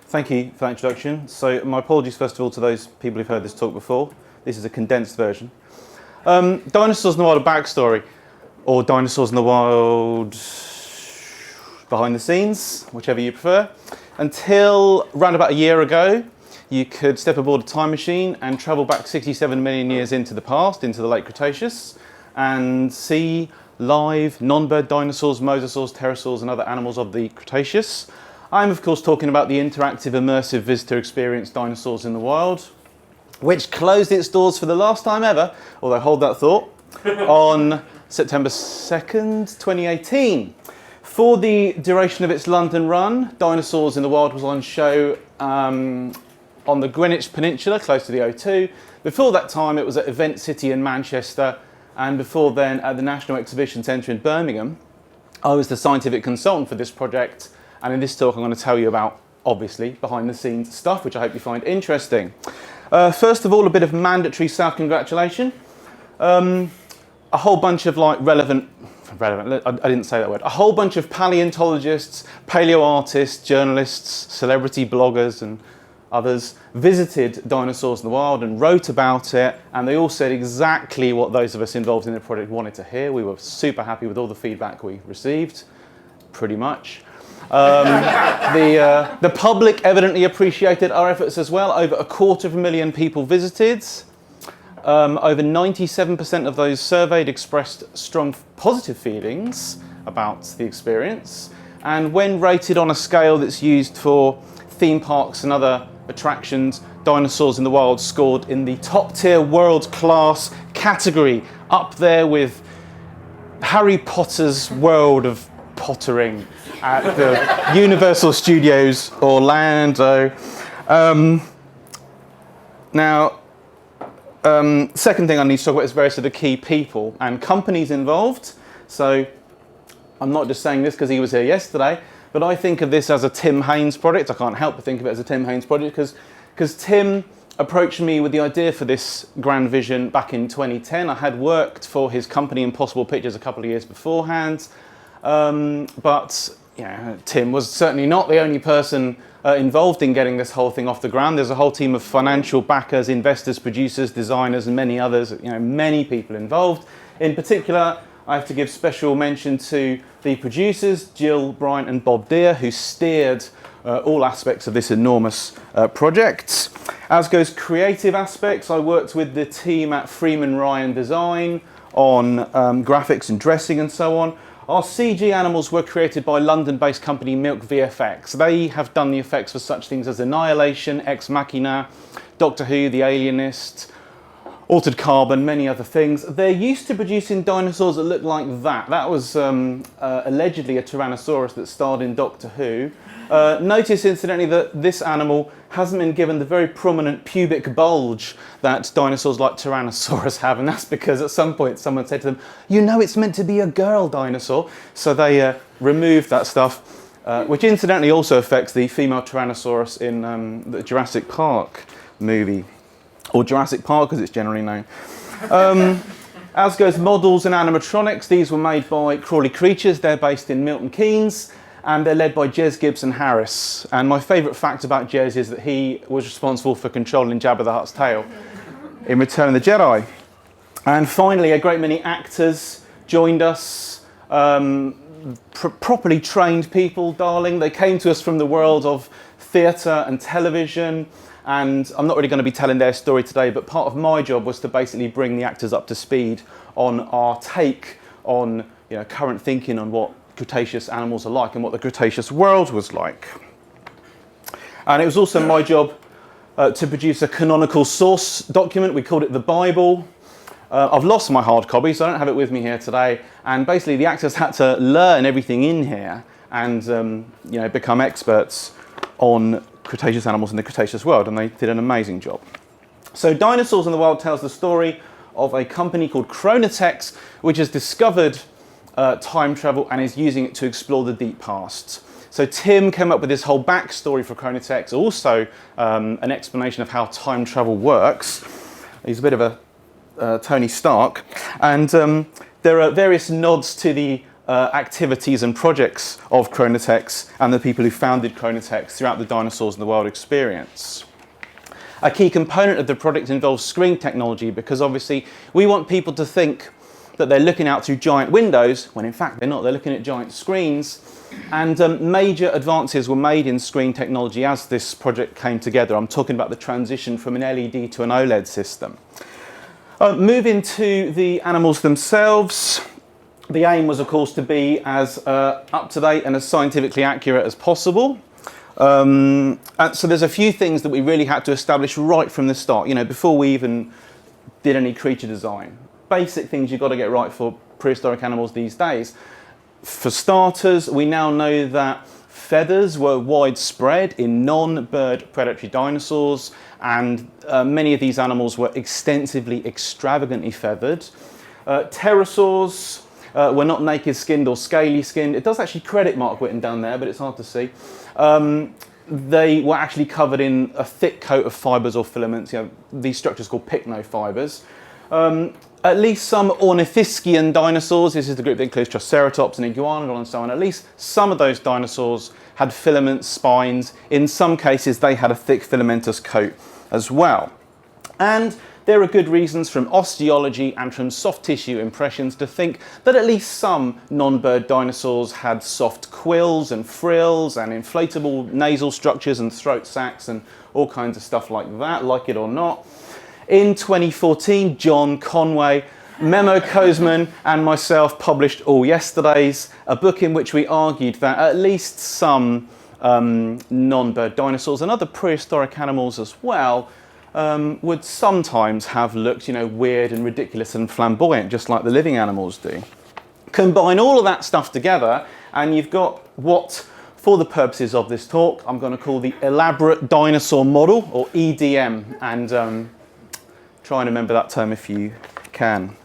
Thank you for that introduction. So my apologies first of all to those people who've heard this talk before. This is a condensed version. Dinosaurs in the Wild backstory, or Dinosaurs in the Wild behind the scenes, whichever you prefer. Until around about a year ago, you could step aboard a time machine and travel back 67 million years into the past, into the late Cretaceous, and see live non-bird dinosaurs, mosasaurs, pterosaurs and other animals of the Cretaceous. I'm of course talking about the interactive immersive visitor experience Dinosaurs in the Wild, which closed its doors for the last time ever, although hold that thought, on September 2nd, 2018. For the duration of its London run, Dinosaurs in the Wild was on show on the Greenwich Peninsula, close to the O2. Before that time, it was at Event City in Manchester, and before then at the National Exhibition Centre in Birmingham. I was the scientific consultant for this project, and in this talk I'm going to tell you about, obviously, behind the scenes stuff, which I hope you find interesting. First of all, a bit of mandatory self-congratulation. A whole bunch of relevant, I didn't say that word, a whole bunch of paleontologists, paleo artists, journalists, celebrity bloggers and others visited Dinosaurs in the Wild and wrote about it, and they all said exactly what those of us involved in the project wanted to hear. We were super happy with all the feedback we received, pretty much. The public evidently appreciated our efforts as well. Over 250,000 people visited. Over 97% of those surveyed expressed strong positive feelings about the experience. And when rated on a scale that's used for theme parks and other attractions, Dinosaurs in the Wild scored in the top tier world-class category, up there with Harry Potter's World of Pottering at the Universal Studios Orlando. Second thing I need to talk about is various of the key people and companies involved. So I'm not just saying this because he was here yesterday, but I think of this as a Tim Haynes project. I can't help but think of it as a Tim Haynes project because Tim approached me with the idea for this grand vision back in 2010. I had worked for his company Impossible Pictures a couple of years beforehand, but Tim was certainly not the only person involved in getting this whole thing off the ground. There's a whole team of financial backers, investors, producers, designers, and many others, many people involved. In particular, I have to give special mention to the producers, Jill, Brian, and Bob Deere, who steered all aspects of this enormous project. As goes creative aspects, I worked with the team at Freeman Ryan Design on graphics and dressing and so on. Our CG animals were created by London-based company Milk VFX. They have done the effects for such things as Annihilation, Ex Machina, Doctor Who, The Alienist, Altered Carbon, many other things. They're used to producing dinosaurs that look like that. That was allegedly a Tyrannosaurus that starred in Doctor Who. Notice, incidentally, that this animal hasn't been given the very prominent pubic bulge that dinosaurs like Tyrannosaurus have, and that's because at some point someone said to them, it's meant to be a girl dinosaur. So they removed that stuff, which incidentally also affects the female Tyrannosaurus in the Jurassic Park movie, or Jurassic Park as it's generally known. As goes models and animatronics, these were made by Crawley Creatures. They're based in Milton Keynes, and they're led by Jez Gibson Harris. And my favourite fact about Jez is that he was responsible for controlling Jabba the Hutt's tail in Return of the Jedi. And finally, a great many actors joined us, properly trained people, darling. They came to us from the world of theatre and television, and I'm not really going to be telling their story today, but part of my job was to basically bring the actors up to speed on our take on current thinking on what Cretaceous animals are like and what the Cretaceous world was like. And it was also my job to produce a canonical source document. We called it the Bible. I've lost my hard copy, so I don't have it with me here today. And basically the actors had to learn everything in here and become experts on Cretaceous animals in the Cretaceous world, and they did an amazing job. So Dinosaurs in the Wild tells the story of a company called Chronotex, which has discovered time travel and is using it to explore the deep past. So Tim came up with this whole backstory for Chronotex, also an explanation of how time travel works. He's a bit of a Tony Stark, and there are various nods to the activities and projects of Chronotex and the people who founded Chronotex throughout the Dinosaurs in the Wild experience. A key component of the project involves screen technology, because obviously we want people to think that they're looking out through giant windows, when in fact they're not. They're looking at giant screens. And major advances were made in screen technology as this project came together. I'm talking about the transition from an LED to an OLED system. Moving to the animals themselves, the aim was, of course, to be as up-to-date and as scientifically accurate as possible. And so there's a few things that we really had to establish right from the start, you know, before we even did any creature design. Basic things you've got to get right for prehistoric animals these days. For starters, we now know that feathers were widespread in non-bird predatory dinosaurs, and many of these animals were extensively extravagantly feathered. Pterosaurs were not naked skinned or scaly skinned. It does actually credit Mark Whitten down there, but it's hard to see. They were actually covered in a thick coat of fibres or filaments, you know, these structures called pycnofibers. At least some ornithischian dinosaurs, this is the group that includes Triceratops and Iguanodon and so on, at least some of those dinosaurs had filaments, spines. In some cases they had a thick filamentous coat as well. And there are good reasons from osteology and from soft tissue impressions to think that at least some non-bird dinosaurs had soft quills and frills and inflatable nasal structures and throat sacs and all kinds of stuff like that, like it or not. In 2014, John Conway, Memo Kozman and myself published All Yesterdays, a book in which we argued that at least some non-bird dinosaurs and other prehistoric animals as well would sometimes have looked, you know, weird and ridiculous and flamboyant, just like the living animals do. Combine all of that stuff together and you've got what, for the purposes of this talk, I'm going to call the elaborate dinosaur model, or EDM, and try and remember that term if you can.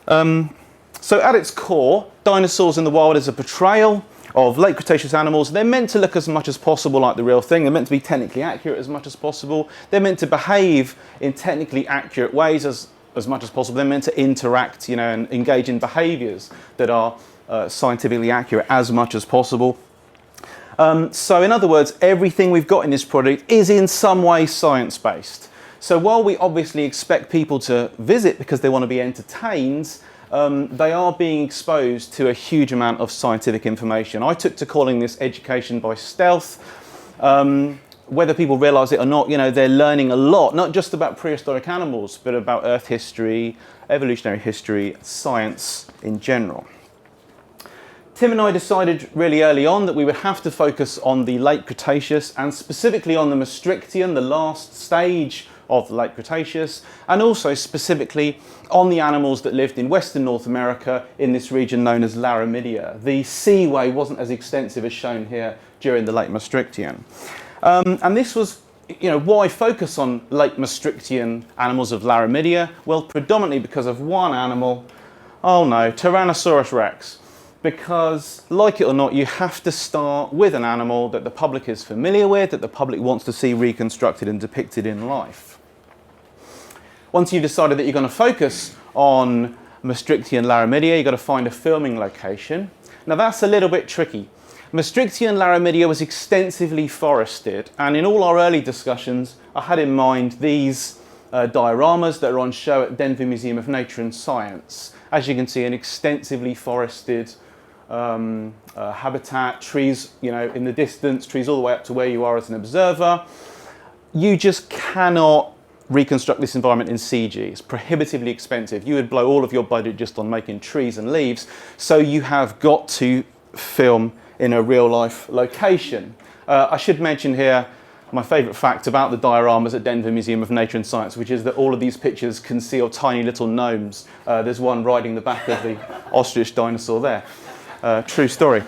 So at its core, Dinosaurs in the Wild is a portrayal of late Cretaceous animals. They're meant to look as much as possible like the real thing. They're meant to be technically accurate as much as possible. They're meant to behave in technically accurate ways as much as possible. They're meant to interact, you know, and engage in behaviours that are scientifically accurate as much as possible. So in other words, everything we've got in this project is in some way science-based. So while we obviously expect people to visit because they want to be entertained, they are being exposed to a huge amount of scientific information. I took to calling this education by stealth. Whether people realise it or not, you know, they're learning a lot, not just about prehistoric animals, but about Earth history, evolutionary history, science in general. Tim and I decided really early on that we would have to focus on the late Cretaceous, and specifically on the Maastrichtian, the last stage of the late Cretaceous, and also specifically on the animals that lived in Western North America in this region known as Laramidia. The seaway wasn't as extensive as shown here during the late Maastrichtian. And this was, you know, why focus on late Maastrichtian animals of Laramidia? Well, predominantly because of one animal, oh no, Tyrannosaurus rex. Because, like it or not, you have to start with an animal that the public is familiar with, that the public wants to see reconstructed and depicted in life. Once you've decided that you're going to focus on Maastrichtian Laramidia, you've got to find a filming location. Now that's a little bit tricky. Maastrichtian Laramidia was extensively forested, and in all our early discussions I had in mind these dioramas that are on show at Denver Museum of Nature and Science. As you can see, an extensively forested habitat, trees, you know, in the distance, trees all the way up to where you are as an observer. You just cannot reconstruct this environment in CG. It's prohibitively expensive. You would blow all of your budget just on making trees and leaves. So you have got to film in a real life location. I should mention here my favourite fact about the dioramas at Denver Museum of Nature and Science, which is that all of these pictures conceal tiny little gnomes. There's one riding the back of the ostrich dinosaur there. True story.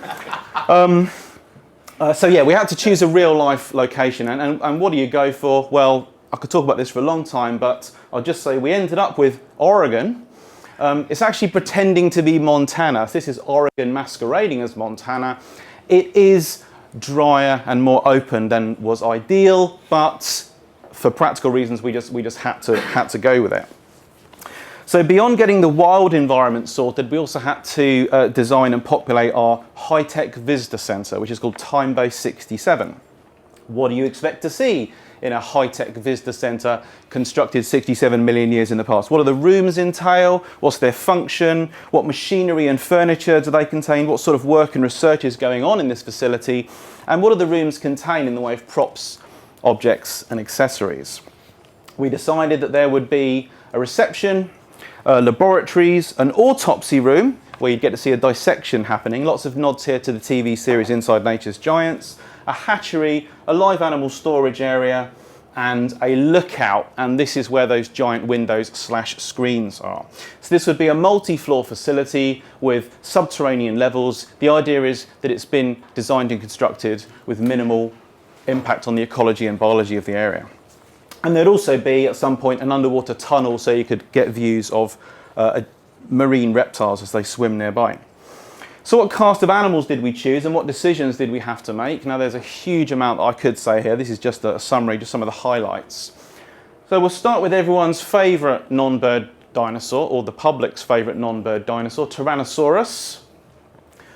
So yeah, we had to choose a real life location. And what do you go for? Well, I could talk about this for a long time, but I'll just say we ended up with Oregon. It's actually pretending to be Montana. This is Oregon masquerading as Montana. It is drier and more open than was ideal, but for practical reasons we just had to go with it. So beyond getting the wild environment sorted, we also had to design and populate our high-tech visitor centre, which is called Timebase 67. What do you expect to see in a high-tech visitor centre constructed 67 million years in the past? What do the rooms entail? What's their function? What machinery and furniture do they contain? What sort of work and research is going on in this facility? And what do the rooms contain in the way of props, objects and accessories? We decided that there would be a reception, laboratories, an autopsy room where you'd get to see a dissection happening. Lots of nods here to the TV series Inside Nature's Giants. A hatchery, a live animal storage area, and a lookout. And this is where those giant windows / screens are. So this would be a multi-floor facility with subterranean levels. The idea is that it's been designed and constructed with minimal impact on the ecology and biology of the area. And there'd also be, at some point, an underwater tunnel so you could get views of marine reptiles as they swim nearby. So what cast of animals did we choose and what decisions did we have to make? Now there's a huge amount that I could say here. This is just a summary, just some of the highlights. So we'll start with everyone's favourite non-bird dinosaur, or the public's favourite non-bird dinosaur, Tyrannosaurus.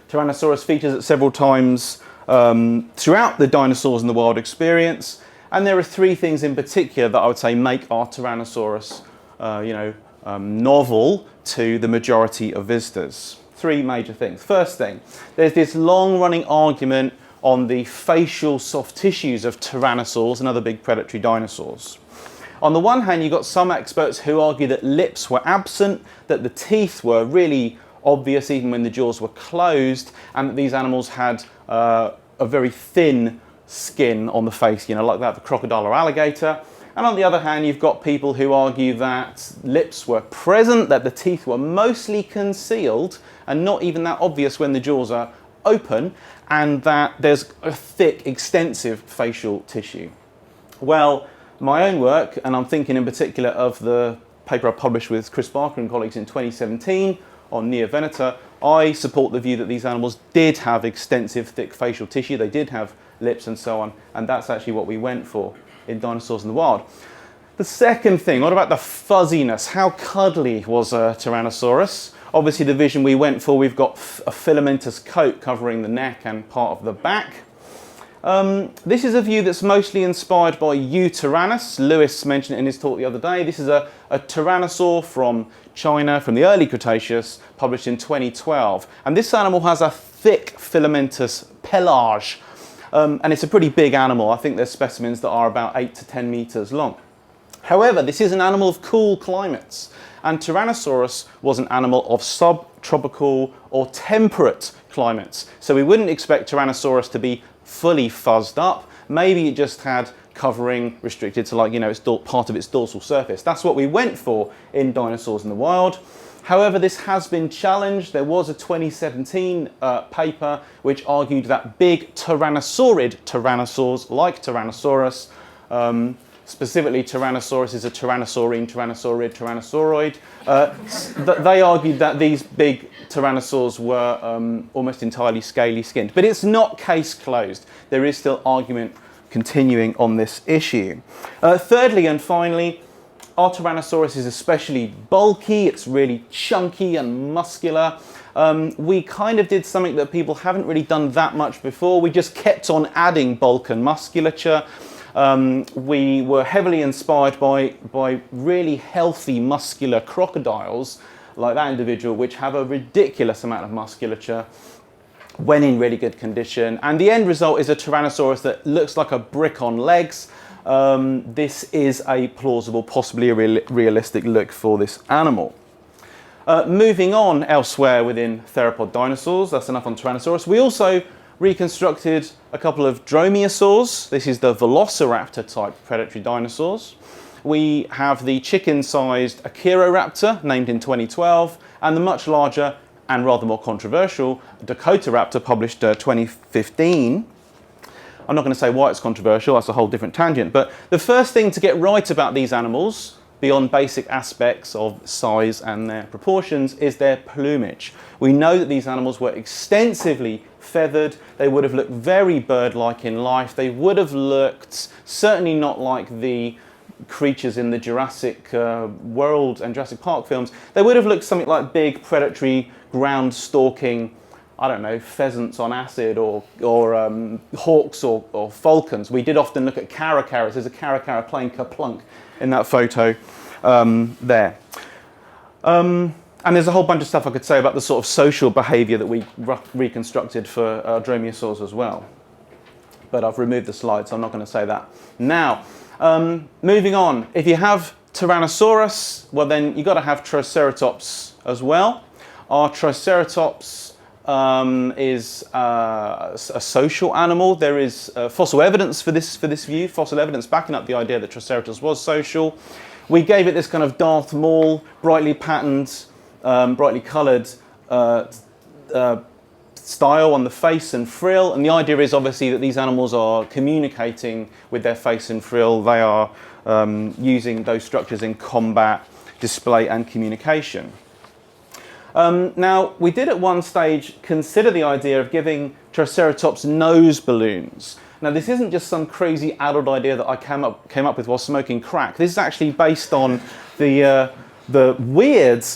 Tyrannosaurus features it several times throughout the Dinosaurs in the Wild experience. And there are three things in particular that I would say make our Tyrannosaurus novel to the majority of visitors. Three major things. First thing, there's this long-running argument on the facial soft tissues of tyrannosaurs and other big predatory dinosaurs. On the one hand, you've got some experts who argue that lips were absent, that the teeth were really obvious even when the jaws were closed, and that these animals had a very thin skin on the face, like that of a crocodile or alligator. And on the other hand, you've got people who argue that lips were present, that the teeth were mostly concealed and not even that obvious when the jaws are open, and that there's a thick, extensive facial tissue. Well, my own work, and I'm thinking in particular of the paper I published with Chris Barker and colleagues in 2017 on Neovenata, I support the view that these animals did have extensive, thick facial tissue. They did have lips and so on, and that's actually what we went for in Dinosaurs in the Wild. The second thing, what about the fuzziness? How cuddly was a Tyrannosaurus? Obviously the vision we went for, we've got a filamentous coat covering the neck and part of the back. This is a view that's mostly inspired by Tyrannus. Lewis mentioned it in his talk the other day. This is a Tyrannosaur from China, from the early Cretaceous, published in 2012. And this animal has a thick filamentous pelage. And it's a pretty big animal. I think there's specimens that are about 8 to 10 meters long. However, this is an animal of cool climates, and Tyrannosaurus was an animal of subtropical or temperate climates. So we wouldn't expect Tyrannosaurus to be fully fuzzed up. Maybe it just had covering restricted to, its part of its dorsal surface. That's what we went for in Dinosaurs in the Wild. However, this has been challenged. There was a 2017 paper which argued that big tyrannosaurid tyrannosaurs, like Tyrannosaurus, specifically Tyrannosaurus is a tyrannosaurine, tyrannosaurid, tyrannosauroid. They argued that these big tyrannosaurs were almost entirely scaly skinned. But it's not case closed. There is still argument continuing on this issue. Thirdly and finally, our Tyrannosaurus is especially bulky. It's really chunky and muscular. We kind of did something that people haven't really done that much before. We just kept on adding bulk and musculature. We were heavily inspired by really healthy muscular crocodiles like that individual, which have a ridiculous amount of musculature when in really good condition. And the end result is a Tyrannosaurus that looks like a brick on legs. This is a plausible, possibly a realistic look for this animal. Moving on elsewhere within theropod dinosaurs, that's enough on Tyrannosaurus. We also reconstructed a couple of dromaeosaurs. This is the Velociraptor type predatory dinosaurs. We have the chicken-sized Achiroraptor, named in 2012, and the much larger and rather more controversial Dakotaraptor, published 2015. I'm not going to say why it's controversial, that's a whole different tangent. But the first thing to get right about these animals, beyond basic aspects of size and their proportions, is their plumage. We know that these animals were extensively feathered. They would have looked very bird-like in life. They would have looked certainly not like the creatures in the Jurassic World and Jurassic Park films, they would have looked something like big, predatory, ground-stalking, I don't know, pheasants on acid, or hawks or falcons. We did often look at caracaras. There's a caracara playing Kerplunk in that photo there. And there's a whole bunch of stuff I could say about the sort of social behaviour that we reconstructed for dromaeosaurs as well. But I've removed the slide, so I'm not going to say that. Now, moving on. If you have Tyrannosaurus, well then you've got to have Triceratops as well. Our Triceratops is a social animal. There is fossil evidence for this view, fossil evidence backing up the idea that Triceratops was social. We gave it this kind of Darth Maul, brightly patterned, brightly coloured style on the face and frill, and the idea is obviously that these animals are communicating with their face and frill. They are using those structures in combat, display and communication. Now, we did at one stage consider the idea of giving Triceratops nose balloons. Now, this isn't just some crazy adult idea that I came up with while smoking crack. This is actually based on the weird,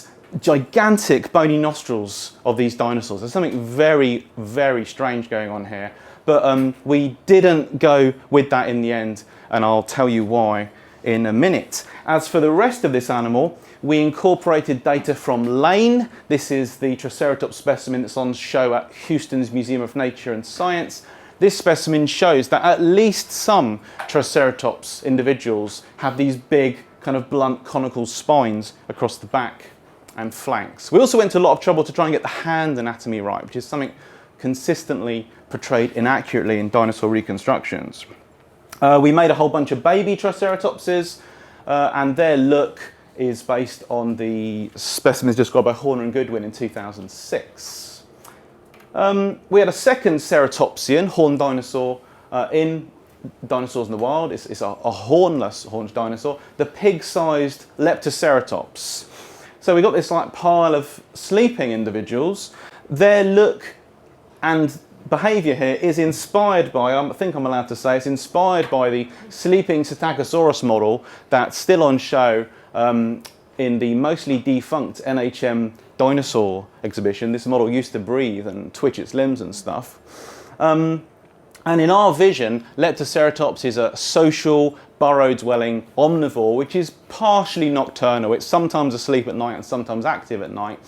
gigantic bony nostrils of these dinosaurs. There's something very, very strange going on here. But we didn't go with that in the end, and I'll tell you why in a minute. As for the rest of this animal, we incorporated data from Lane. This is the Triceratops specimen that's on show at Houston's Museum of Nature and Science. This specimen shows that at least some Triceratops individuals have these big, kind of blunt, conical spines across the back and flanks. We also went to a lot of trouble to try and get the hand anatomy right, which is something consistently portrayed inaccurately in dinosaur reconstructions. We made a whole bunch of baby Triceratopses, and their look is based on the specimens described by Horner and Goodwin in 2006. We had a second ceratopsian, horned dinosaur, in Dinosaurs in the Wild. It's a hornless horned dinosaur, the pig-sized Leptoceratops. So we got this like pile of sleeping individuals. Their look and behaviour here is inspired by, I think I'm allowed to say, it's inspired by the sleeping Psittacosaurus model that's still on show in the mostly defunct NHM dinosaur exhibition. This model used to breathe and twitch its limbs and stuff. And in our vision, Leptoceratops is a social, burrow-dwelling omnivore, which is partially nocturnal. It's sometimes asleep at night and sometimes active at night.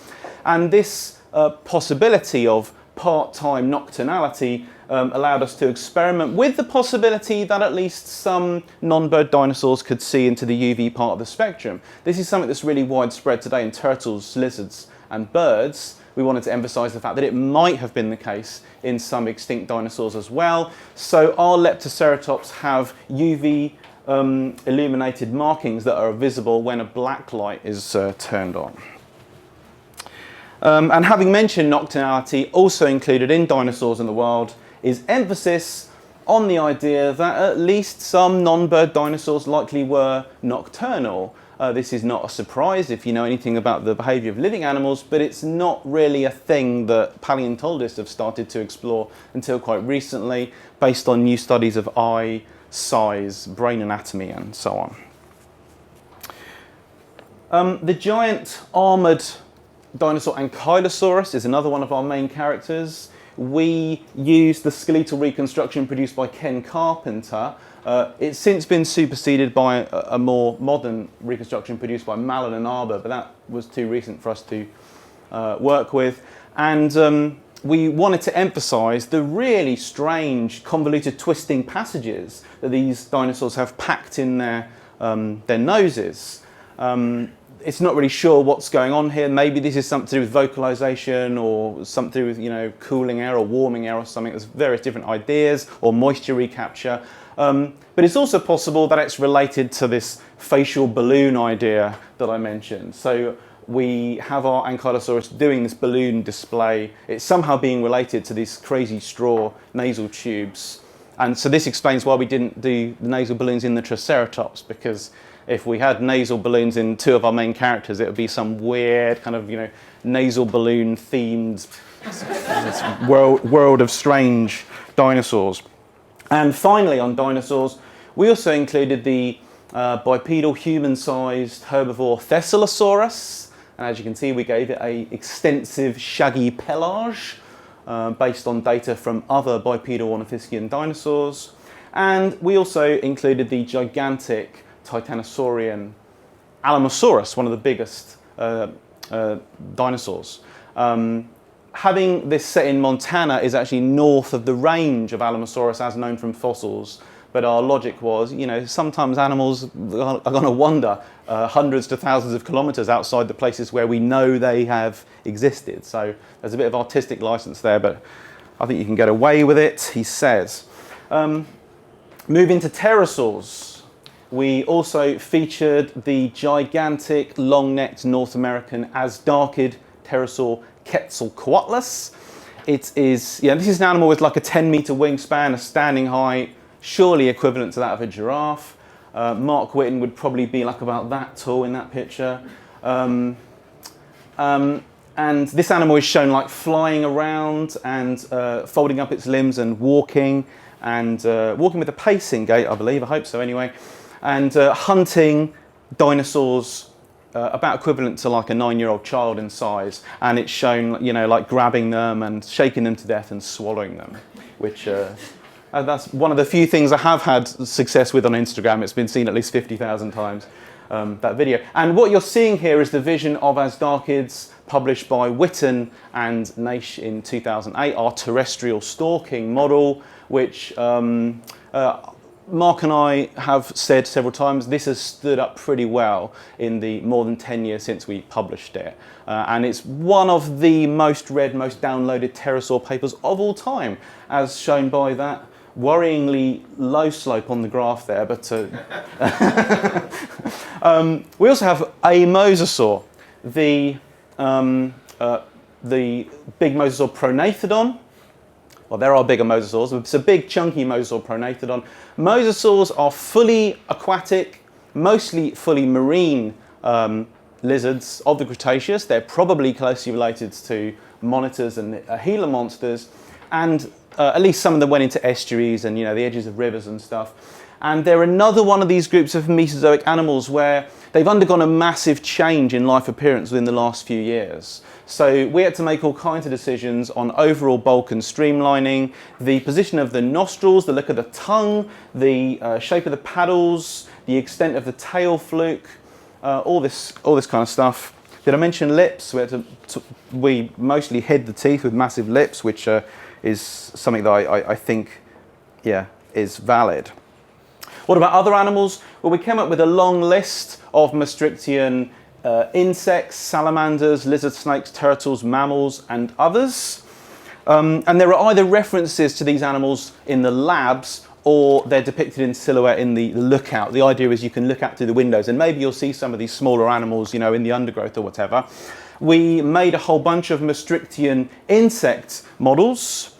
And this possibility of part-time nocturnality allowed us to experiment with the possibility that at least some non-bird dinosaurs could see into the UV part of the spectrum. This is something that's really widespread today in turtles, lizards, and birds. We wanted to emphasize the fact that it might have been the case in some extinct dinosaurs as well. So our Leptoceratops have UV illuminated markings that are visible when a black light is turned on. And having mentioned nocturnality, also included in Dinosaurs in the Wild is emphasis on the idea that at least some non-bird dinosaurs likely were nocturnal. This is not a surprise if you know anything about the behaviour of living animals, but it's not really a thing that paleontologists have started to explore until quite recently, based on new studies of eye size, brain anatomy, and so on. The giant armoured dinosaur Ankylosaurus is another one of our main characters. We used the skeletal reconstruction produced by Ken Carpenter. It's since been superseded by a more modern reconstruction produced by Mallon and Arbour, but that was too recent for us to work with. And we wanted to emphasise the really strange, convoluted, twisting passages that these dinosaurs have packed in their noses. It's not really sure what's going on here. Maybe this is something to do with vocalization or something to do with, you know, cooling air or warming air or something. There's various different ideas, or moisture recapture. But it's also possible that it's related to this facial balloon idea that I mentioned. So we have our Ankylosaurus doing this balloon display. It's somehow being related to these crazy straw nasal tubes. And so this explains why we didn't do the nasal balloons in the Triceratops, because if we had nasal balloons in two of our main characters, it would be some weird kind of, you know, nasal balloon themed world of strange dinosaurs. And finally, on dinosaurs, we also included the bipedal human-sized herbivore Thescelosaurus. And as you can see, we gave it an extensive shaggy pelage based on data from other bipedal ornithischian dinosaurs. And we also included the gigantic Titanosaurian Alamosaurus, one of the biggest dinosaurs. Having this set in Montana is actually north of the range of Alamosaurus as known from fossils. But our logic was, you know, sometimes animals are going to wander hundreds to thousands of kilometres outside the places where we know they have existed. So there's a bit of artistic license there, but I think you can get away with it, he says. Moving to pterosaurs, we also featured the gigantic, long-necked North American Asdarchid pterosaur Quetzalcoatlus. It is, yeah, this is an animal with like a 10-metre wingspan, a standing height, surely equivalent to that of a giraffe. Mark Whitten would probably be like about that tall in that picture. And this animal is shown like flying around and folding up its limbs and walking with a pacing gait, I believe, I hope so anyway, and hunting dinosaurs about equivalent to like a 9-year-old child in size. And it's shown, you know, like grabbing them and shaking them to death and swallowing them, which that's one of the few things I have had success with on Instagram. It's been seen at least 50,000 times, that video. And what you're seeing here is the vision of Asdarchids published by Whitten and Naish in 2008, our terrestrial stalking model, which Mark and I have said several times, this has stood up pretty well in the more than 10 years since we published it. And it's one of the most read, most downloaded pterosaur papers of all time, as shown by that worryingly low slope on the graph there. But we also have a mosasaur, the big mosasaur Prognathodon. Well, there are bigger mosasaurs. It's a big, chunky mosasaur Prognathodon. Mosasaurs are fully aquatic, mostly fully marine lizards of the Cretaceous. They're probably closely related to monitors and Gila monsters, and at least some of them went into estuaries and, you know, the edges of rivers and stuff. And they're another one of these groups of Mesozoic animals where they've undergone a massive change in life appearance within the last few years. So we had to make all kinds of decisions on overall bulk and streamlining, the position of the nostrils, the look of the tongue, the shape of the paddles, the extent of the tail fluke, all this kind of stuff. Did I mention lips? We mostly hid the teeth with massive lips, which is something that I think, yeah, is valid. What about other animals? Well, we came up with a long list of Maastrichtian insects, salamanders, lizard snakes, turtles, mammals, and others. And there are either references to these animals in the labs or they're depicted in silhouette in the lookout. The idea is you can look out through the windows and maybe you'll see some of these smaller animals, you know, in the undergrowth or whatever. We made a whole bunch of Maastrichtian insect models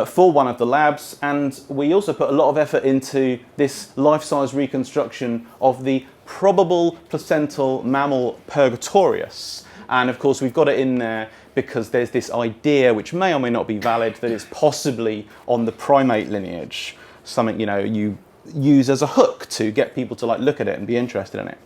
for one of the labs, and we also put a lot of effort into this life-size reconstruction of the probable placental mammal Purgatorius. And of course we've got it in there because there's this idea, which may or may not be valid, that it's possibly on the primate lineage, something, you know, you use as a hook to get people to like look at it and be interested in it.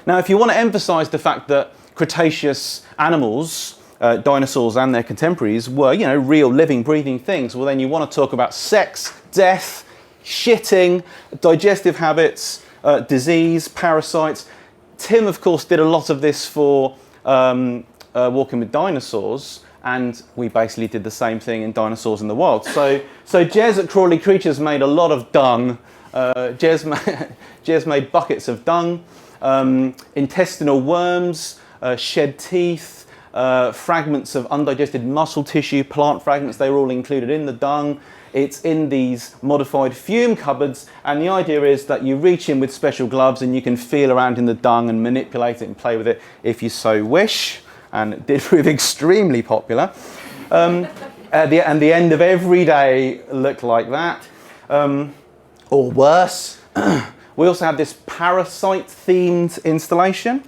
Now, if you want to emphasize the fact that Cretaceous animals, dinosaurs and their contemporaries, were, you know, real living, breathing things, well then you want to talk about sex, death, shitting, digestive habits, disease, parasites. Tim, of course, did a lot of this for Walking with Dinosaurs, and we basically did the same thing in Dinosaurs in the Wild. So Jez at Crawley Creatures made a lot of dung. Jez made buckets of dung, intestinal worms, shed teeth, fragments of undigested muscle tissue, plant fragments. They were all included in the dung. It's in these modified fume cupboards, and the idea is that you reach in with special gloves and you can feel around in the dung and manipulate it and play with it if you so wish, and it did prove extremely popular. And the end of every day looked like that, or worse. We also have this parasite-themed installation,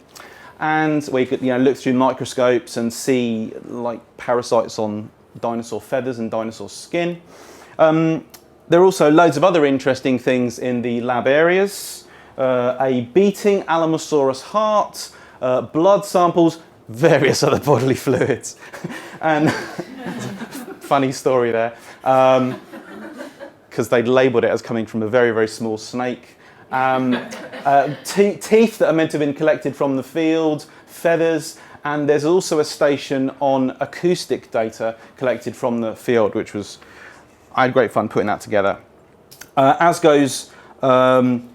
and we could, you know, look through microscopes and see like parasites on dinosaur feathers and dinosaur skin. There are also loads of other interesting things in the lab areas. a beating Alamosaurus heart, blood samples, various other bodily fluids. And funny story there, because they'd labelled it as coming from a very, very small snake. Teeth that are meant to have been collected from the field, feathers, and there's also a station on acoustic data collected from the field, which was, I had great fun putting that together. As goes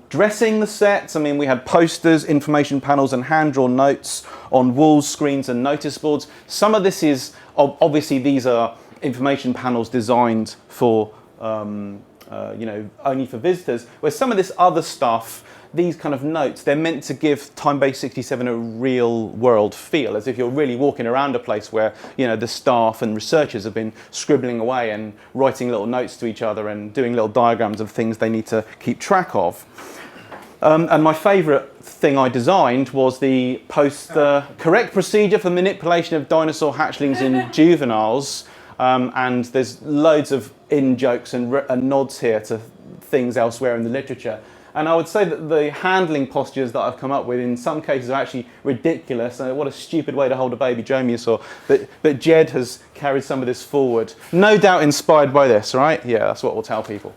dressing the sets. I mean, we had posters, information panels, and hand-drawn notes on walls, screens, and notice boards. Some of this is, obviously, these are information panels designed for, you know, only for visitors, where some of this other stuff, these kind of notes, they're meant to give Time-Based 67 a real world feel, as if you're really walking around a place where, you know, the staff and researchers have been scribbling away and writing little notes to each other and doing little diagrams of things they need to keep track of. And my favourite thing I designed was the correct procedure for manipulation of dinosaur hatchlings in juveniles. And there's loads of in-jokes and nods here to things elsewhere in the literature. And I would say that the handling postures that I've come up with in some cases are actually ridiculous. What a stupid way to hold a baby dromaeosaur. But Jed has carried some of this forward. No doubt inspired by this, right? Yeah, that's what we'll tell people.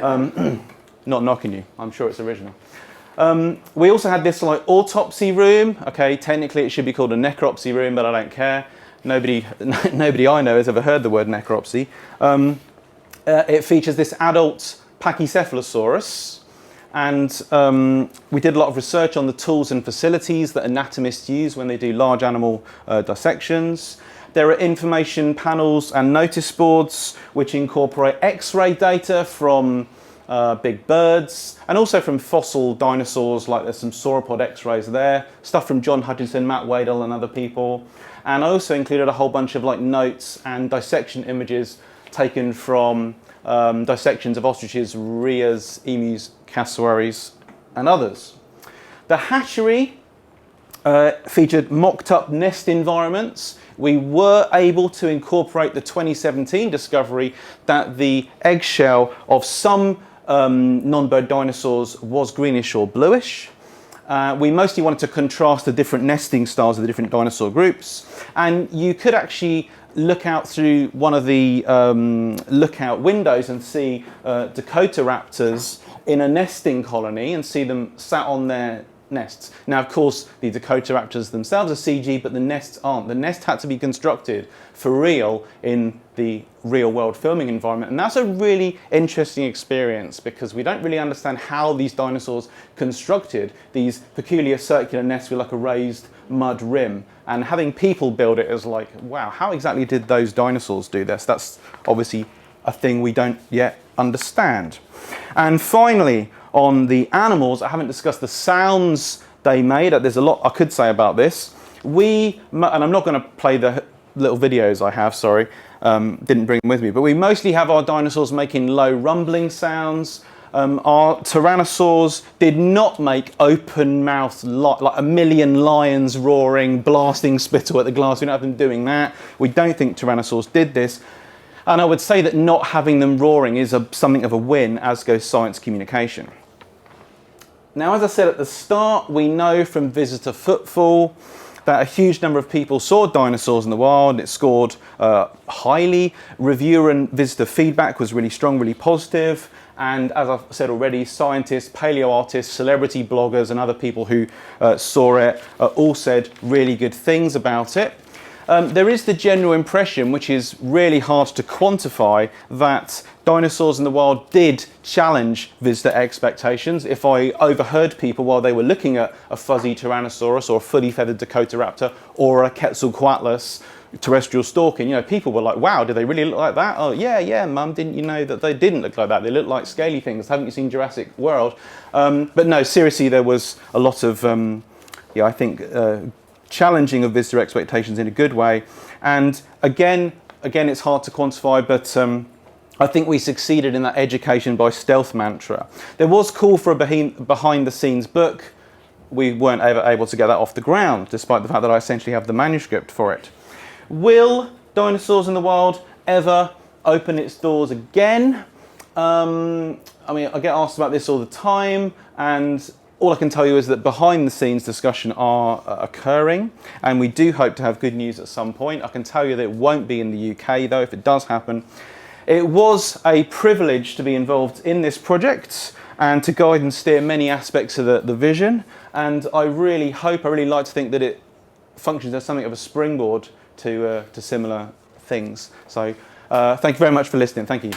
Not knocking you. I'm sure it's original. We also had this like autopsy room. Okay, technically it should be called a necropsy room, but I don't care. Nobody I know has ever heard the word necropsy. It features this adult Pachycephalosaurus. And we did a lot of research on the tools and facilities that anatomists use when they do large animal dissections. There are information panels and notice boards which incorporate X-ray data from big birds and also from fossil dinosaurs, like there's some sauropod X-rays there, stuff from John Hutchinson, Matt Wadell and other people. And I also included a whole bunch of like notes and dissection images taken from dissections of ostriches, rheas, emus, cassowaries, and others. The hatchery featured mocked-up nest environments. We were able to incorporate the 2017 discovery that the eggshell of some non-bird dinosaurs was greenish or bluish. We mostly wanted to contrast the different nesting styles of the different dinosaur groups, and you could actually look out through one of the lookout windows and see Dakota raptors in a nesting colony and see them sat on their nests. Now, of course, the Dakota raptors themselves are CG, but the nests aren't. The nest had to be constructed for real in the real world filming environment. And that's a really interesting experience because we don't really understand how these dinosaurs constructed these peculiar circular nests with like a raised mud rim. And having people build it is like, wow, how exactly did those dinosaurs do this? That's obviously a thing we don't yet understand. And finally, on the animals, I haven't discussed the sounds they made. There's a lot I could say about this. And I'm not going to play the little videos I have, sorry, didn't bring them with me, but we mostly have our dinosaurs making low rumbling sounds. Our tyrannosaurs did not make open-mouthed, like a million lions roaring, blasting spittle at the glass. We don't have them doing that. We don't think tyrannosaurs did this. And I would say that not having them roaring is something of a win, as goes science communication. Now, as I said at the start, we know from visitor footfall that a huge number of people saw dinosaurs in the wild. It scored highly. Reviewer and visitor feedback was really strong, really positive. And as I've said already, scientists, paleo artists, celebrity bloggers, and other people who saw it all said really good things about it. There is the general impression, which is really hard to quantify, that dinosaurs in the wild did challenge visitor expectations. If I overheard people while they were looking at a fuzzy Tyrannosaurus or a fully feathered Dakota raptor or a Quetzalcoatlus terrestrial stalking, you know, people were like, wow, do they really look like that? Oh, yeah, Mum, didn't you know that they didn't look like that? They look like scaly things. Haven't you seen Jurassic World? But no, seriously, there was a lot of, I think, challenging of visitor expectations in a good way. And again, it's hard to quantify, but I think we succeeded in that education by stealth mantra. There was call for a behind-the-scenes book. We weren't ever able to get that off the ground, despite the fact that I essentially have the manuscript for it. Will Dinosaurs in the Wild ever open its doors again? I mean, I get asked about this all the time, and all I can tell you is that behind the scenes discussion are occurring, and we do hope to have good news at some point. I can tell you that it won't be in the UK though, if it does happen. It was a privilege to be involved in this project and to guide and steer many aspects of the vision, and I really like to think that it functions as something of a springboard to similar things. So thank you very much for listening. Thank you.